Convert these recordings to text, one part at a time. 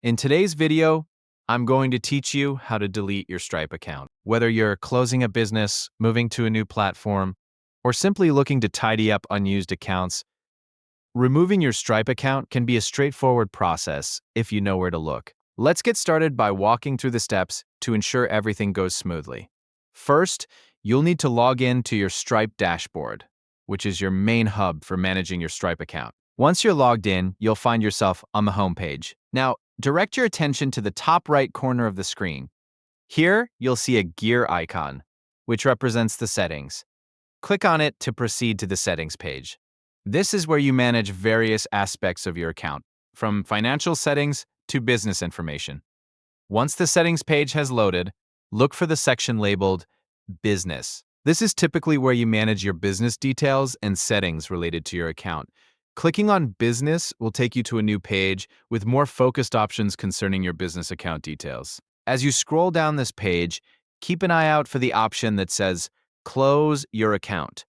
In today's video, I'm going to teach you how to delete your Stripe account. Whether you're closing a business, moving to a new platform, or simply looking to tidy up unused accounts, removing your Stripe account can be a straightforward process if you know where to look. Let's get started by walking through the steps to ensure everything goes smoothly. First, you'll need to log in to your Stripe dashboard, which is your main hub for managing your Stripe account. Once you're logged in, you'll find yourself on the home page. Now, direct your attention to the top right corner of the screen. Here, you'll see a gear icon, which represents the settings. Click on it to proceed to the settings page. This is where you manage various aspects of your account, from financial settings to business information. Once the settings page has loaded, look for the section labeled Business. This is typically where you manage your business details and settings related to your account. Clicking on Business will take you to a new page with more focused options concerning your business account details. As you scroll down this page, keep an eye out for the option that says Close your account.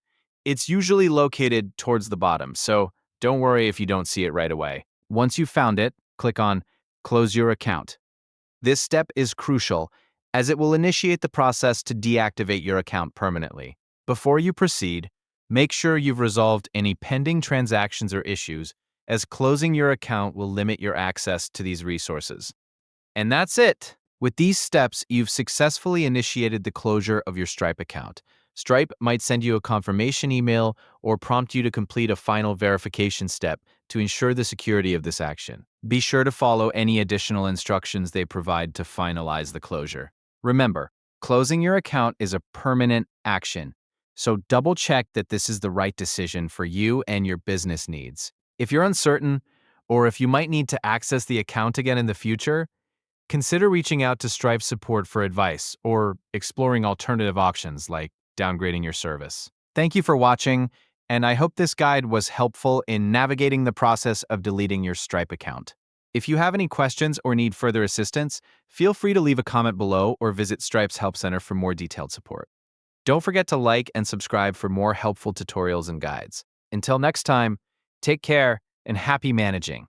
It's usually located towards the bottom, so don't worry if you don't see it right away. Once you've found it, click on Close your account. This step is crucial as it will initiate the process to deactivate your account permanently. Before you proceed, make sure you've resolved any pending transactions or issues, as closing your account will limit your access to these resources. And that's it! With these steps, you've successfully initiated the closure of your Stripe account. Stripe might send you a confirmation email or prompt you to complete a final verification step to ensure the security of this action. Be sure to follow any additional instructions they provide to finalize the closure. Remember, closing your account is a permanent action, so double-check that this is the right decision for you and your business needs. If you're uncertain, or if you might need to access the account again in the future, consider reaching out to Stripe support for advice or exploring alternative options like downgrading your service. Thank you for watching, and I hope this guide was helpful in navigating the process of deleting your Stripe account. If you have any questions or need further assistance, feel free to leave a comment below or visit Stripe's Help Center for more detailed support. Don't forget to like and subscribe for more helpful tutorials and guides. Until next time, take care and happy managing.